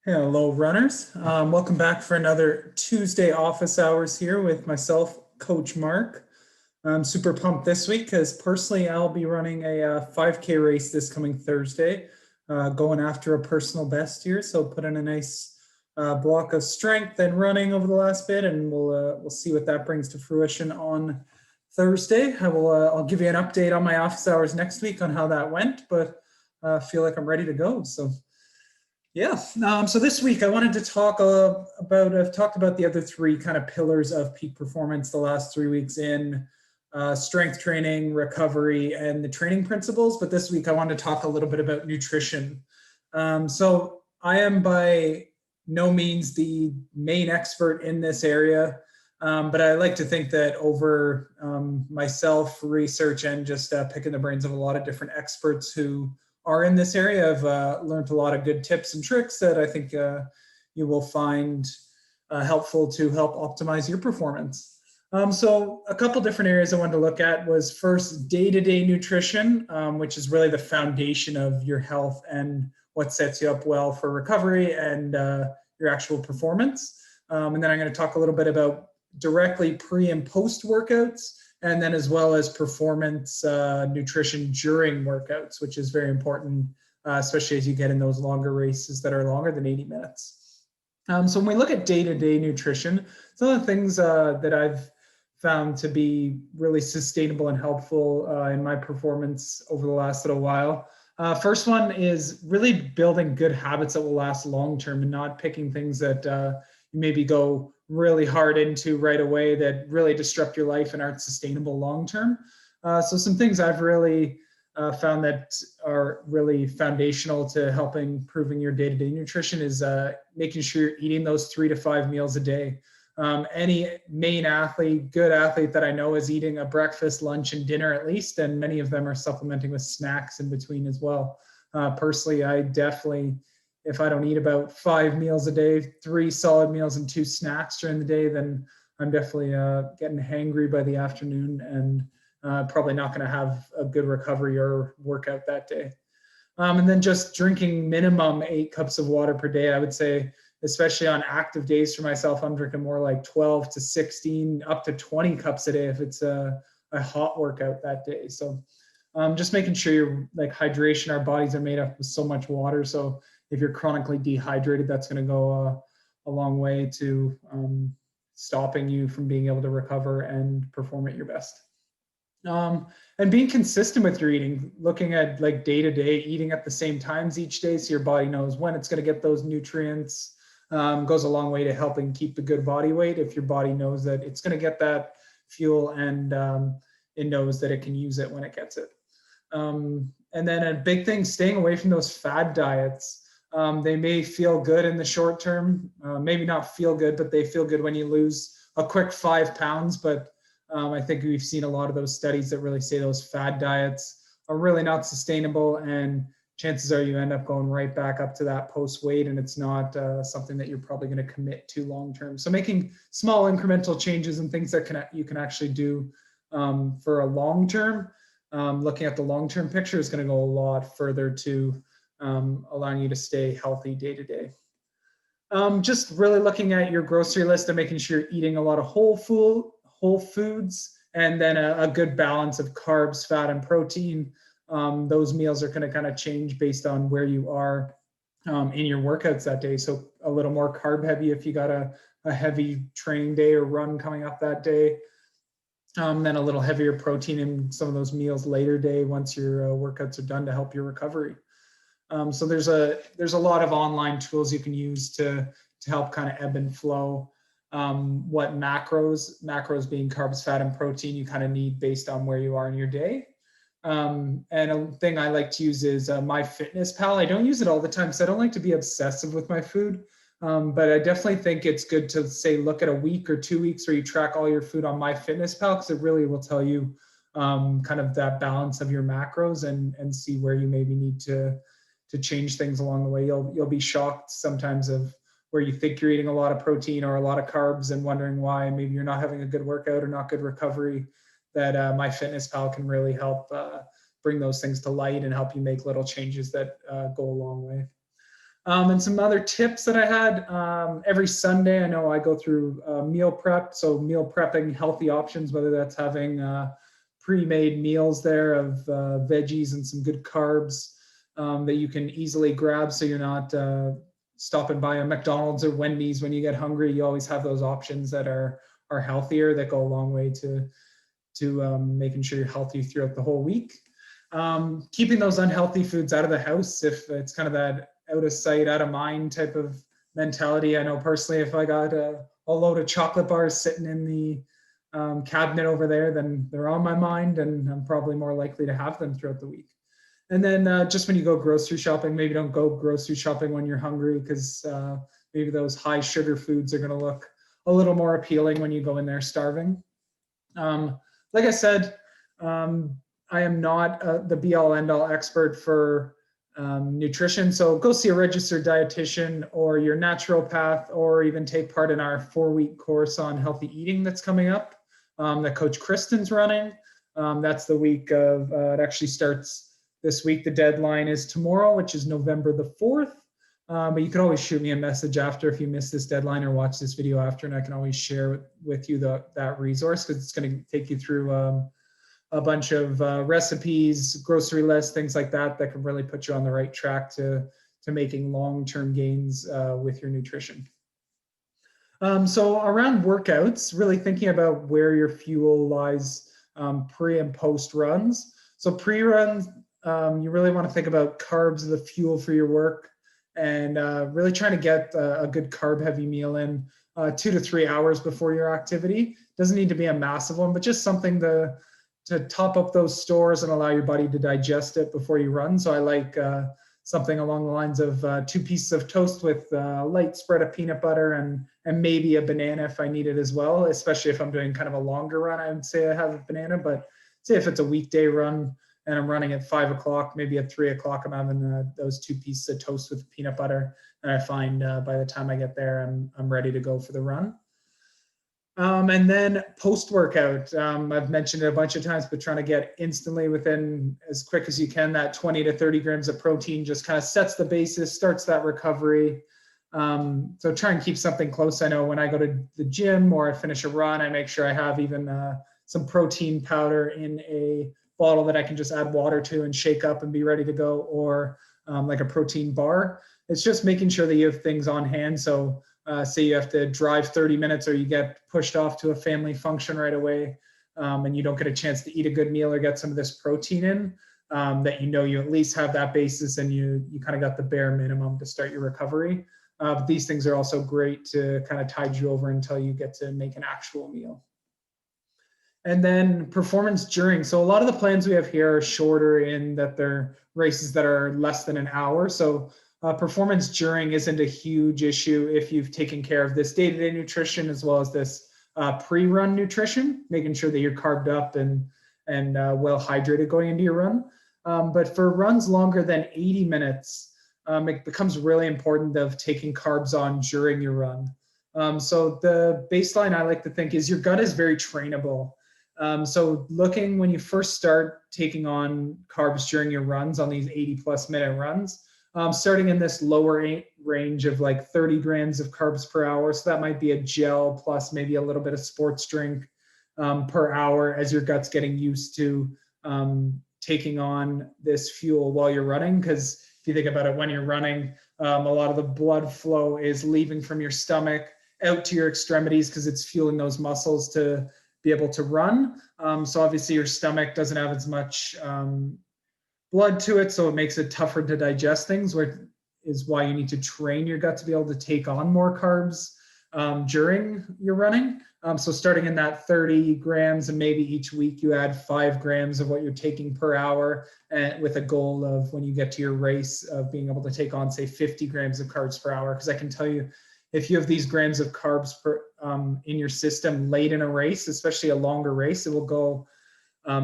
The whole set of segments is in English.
Hello, runners. Welcome back for another Tuesday office hours here with myself, Coach Mark. I'm super pumped this week because personally, I'll be running a 5K race this coming Thursday, going after a personal best here. So put in a nice block of strength and running over the last bit, and we'll see what that brings to fruition on Thursday. I'll give you an update on my office hours next week on how that went, but feel like I'm ready to go. So yeah. So this week I wanted to talk about, I've talked about the other three kind of pillars of peak performance the last 3 weeks in strength training, recovery, and the training principles. But this week I wanted to talk a little bit about nutrition. So I am by no means the main expert in this area, but I like to think that over myself, research, and just picking the brains of a lot of different experts who are in this area. I've learned a lot of good tips and tricks that I think you will find helpful to help optimize your performance. So a couple different areas I wanted to look at was first day-to-day nutrition, which is really the foundation of your health and what sets you up well for recovery and your actual performance. And then I'm going to talk a little bit about directly pre and post workouts, and then as well as performance nutrition during workouts, which is very important, especially as you get in those longer races that are longer than 80 minutes. So when we look at day-to-day nutrition, some of the things that I've found to be really sustainable and helpful in my performance over the last little while. First one is really building good habits that will last long-term and not picking things that you maybe go really hard into right away that really disrupt your life and aren't sustainable long term. So some things I've really found that are really foundational to helping improving your day-to-day nutrition is making sure you're eating those 3 to 5 meals a day. Any main athlete, good athlete that I know is eating a breakfast, lunch, and dinner at least, and many of them are supplementing with snacks in between as well. Personally, I definitely, if I don't eat about 5 meals a day, 3 solid meals and 2 snacks during the day, then I'm definitely getting hangry by the afternoon and probably not going to have a good recovery or workout that day. And then just drinking minimum 8 cups of water per day. I would say, especially on active days for myself, I'm drinking more like 12 to 16, up to 20 cups a day if it's a hot workout that day. So just making sure you're like hydration. Our bodies are made up of so much water. So if you're chronically dehydrated, that's going to go a long way to stopping you from being able to recover and perform at your best. And being consistent with your eating, looking at like day to day, eating at the same times each day so your body knows when it's going to get those nutrients, goes a long way to helping keep the good body weight. If your body knows that it's going to get that fuel and it knows that it can use it when it gets it. And then a big thing, staying away from those fad diets. They may feel good in the short term, maybe not feel good, but they feel good when you lose a quick 5 pounds. But I think we've seen a lot of those studies that really say those fad diets are really not sustainable, and chances are you end up going right back up to that post weight, and it's not something that you're probably going to commit to long term. So making small incremental changes and things that you can actually do for a long term, looking at the long term picture is going to go a lot further to allowing you to stay healthy day to day. Just really looking at your grocery list and making sure you're eating a lot of whole foods, and then a good balance of carbs, fat, and protein. Those meals are going to kind of change based on where you are in your workouts that day. So a little more carb heavy if you got a heavy training day or run coming up that day. Then a little heavier protein in some of those meals later day once your workouts are done to help your recovery. So there's a lot of online tools you can use to help kind of ebb and flow what macros being carbs, fat, and protein you kind of need based on where you are in your day. And a thing I like to use is MyFitnessPal. I don't use it all the time because I don't like to be obsessive with my food. But I definitely think it's good to say, look at a week or 2 weeks where you track all your food on MyFitnessPal, because it really will tell you kind of that balance of your macros and see where you maybe need to change things along the way. You'll be shocked sometimes of where you think you're eating a lot of protein or a lot of carbs and wondering why maybe you're not having a good workout or not good recovery. That MyFitnessPal can really help bring those things to light and help you make little changes that go a long way. And some other tips that I had, every Sunday, I know I go through meal prep. So meal prepping healthy options, whether that's having pre-made meals there of veggies and some good carbs that you can easily grab, so you're not stopping by a McDonald's or Wendy's when you get hungry. You always have those options that are healthier, that go a long way to making sure you're healthy throughout the whole week. Keeping those unhealthy foods out of the house, if it's kind of that out of sight, out of mind type of mentality. I know personally, if I got a load of chocolate bars sitting in the cabinet over there, then they're on my mind, and I'm probably more likely to have them throughout the week. And then just when you go grocery shopping, maybe don't go grocery shopping when you're hungry, because maybe those high sugar foods are going to look a little more appealing when you go in there starving. Like I said, I am not the be-all end-all expert for nutrition. So go see a registered dietitian or your naturopath, or even take part in our 4-week course on healthy eating that's coming up, that Coach Kristen's running. That's the week of, it actually starts this week. The deadline is tomorrow, which is November the 4th. But you can always shoot me a message after if you miss this deadline, or watch this video after, and I can always share with you that resource, because it's going to take you through a bunch of recipes, grocery lists, things like that can really put you on the right track to making long-term gains with your nutrition. So around workouts, really thinking about where your fuel lies pre and post runs. So pre-runs, you really want to think about carbs, the fuel for your work, and really trying to get a good carb-heavy meal in 2 to 3 hours before your activity. Doesn't need to be a massive one, but just something to top up those stores and allow your body to digest it before you run. So I like something along the lines of 2 pieces of toast with a light spread of peanut butter, and maybe a banana if I need it as well, especially if I'm doing kind of a longer run. I would say I have a banana, but say if it's a weekday run and I'm running at 5 o'clock, maybe at 3 o'clock, I'm having those 2 pieces of toast with peanut butter. And I find by the time I get there, I'm ready to go for the run. And then post-workout, I've mentioned it a bunch of times, but trying to get instantly within as quick as you can, that 20 to 30 grams of protein just kind of sets the basis, starts that recovery. So try and keep something close. I know when I go to the gym or I finish a run, I make sure I have even some protein powder in a bottle that I can just add water to and shake up and be ready to go, or like a protein bar. It's just making sure that you have things on hand. So say you have to drive 30 minutes, or you get pushed off to a family function right away, and you don't get a chance to eat a good meal or get some of this protein in, that you at least have that basis, and you kind of got the bare minimum to start your recovery. But these things are also great to kind of tide you over until you get to make an actual meal. And then performance during. So a lot of the plans we have here are shorter in that they're races that are less than an hour. So performance during isn't a huge issue if you've taken care of this day-to-day nutrition, as well as this pre-run nutrition, making sure that you're carved up and well hydrated going into your run. But for runs longer than 80 minutes, it becomes really important of taking carbs on during your run. So the baseline I like to think is your gut is very trainable. So looking when you first start taking on carbs during your runs on these 80+ minute runs, starting in this lower range of like 30 grams of carbs per hour. So that might be a gel plus maybe a little bit of sports drink per hour, as your gut's getting used to taking on this fuel while you're running. Because if you think about it, when you're running, a lot of the blood flow is leaving from your stomach out to your extremities, because it's fueling those muscles to be able to run. So obviously your stomach doesn't have as much blood to it, so it makes it tougher to digest things, which is why you need to train your gut to be able to take on more carbs during your running. So starting in that 30 grams, and maybe each week you add 5 grams of what you're taking per hour, and with a goal of when you get to your race of being able to take on, say, 50 grams of carbs per hour. Because I can tell you, if you have these grams of carbs in your system late in a race, especially a longer race, it will go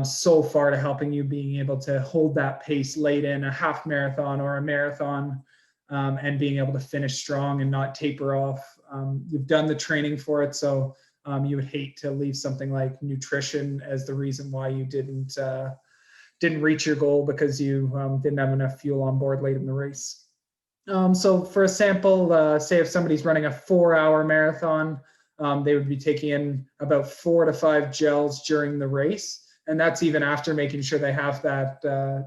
so far to helping you being able to hold that pace late in a half marathon or a marathon, and being able to finish strong and not taper off. You've done the training for it, so you would hate to leave something like nutrition as the reason why you didn't reach your goal, because you didn't have enough fuel on board late in the race. So for a sample, say if somebody's running a 4-hour marathon, they would be taking in about 4 to 5 gels during the race. And that's even after making sure they have that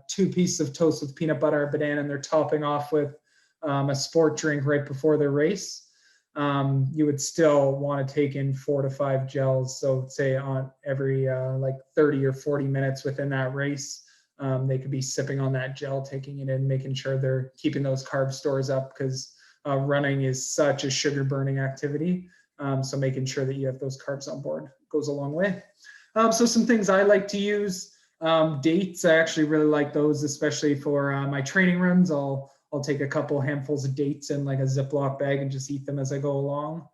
2 pieces of toast with peanut butter or banana, and they're topping off with a sport drink right before their race. You would still want to take in 4 to 5 gels. So say on every like 30 or 40 minutes within that race, they could be sipping on that gel, taking it in, making sure they're keeping those carb stores up, because running is such a sugar burning activity. So making sure that you have those carbs on board goes a long way. So some things I like to use, dates. I actually really like those, especially for my training runs. I'll take a couple handfuls of dates in like a Ziploc bag and just eat them as I go along.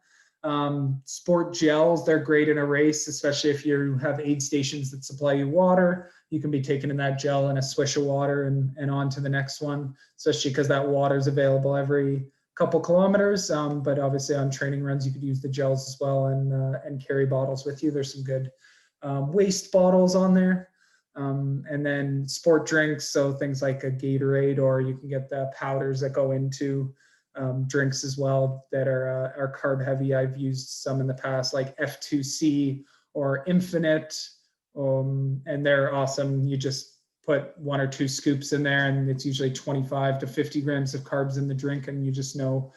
Sport gels, they're great in a race, especially if you have aid stations that supply you water. You can be taking in that gel and a swish of water and on to the next one, especially because that water is available every couple kilometers. But obviously on training runs, you could use the gels as well, and carry bottles with you. There's some good waste bottles on there. And then sport drinks, so things like a Gatorade, or you can get the powders that go into drinks as well that are carb heavy. I've used some in the past, like F2C or Infinite, and they're awesome. You just put 1 or 2 scoops in there, and it's usually 25 to 50 grams of carbs in the drink, and you just know,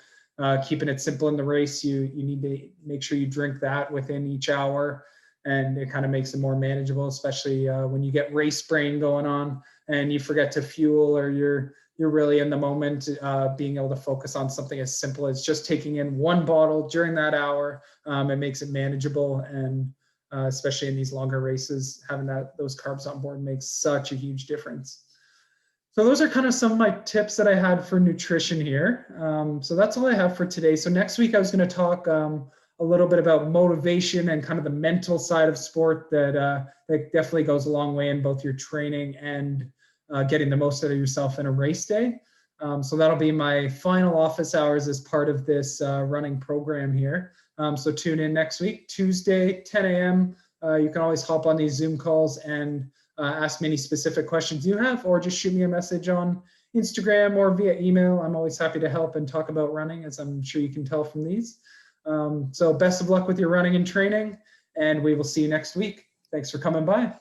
keeping it simple in the race, you need to make sure you drink that within each hour, and it kind of makes it more manageable, especially when you get race brain going on and you forget to fuel, or you're really in the moment. Being able to focus on something as simple as just taking in 1 bottle during that hour, it makes it manageable. And especially in these longer races, having those carbs on board makes such a huge difference. So those are kind of some of my tips that I had for nutrition here. So that's all I have for today. So next week I was going to talk a little bit about motivation and kind of the mental side of sport that definitely goes a long way in both your training and getting the most out of yourself in a race day. So that'll be my final office hours as part of this running program here. So tune in next week, Tuesday, 10 a.m. You can always hop on these Zoom calls and ask me any specific questions you have, or just shoot me a message on Instagram or via email. I'm always happy to help and talk about running, as I'm sure you can tell from these. So best of luck with your running and training, and we will see you next week. Thanks for coming by.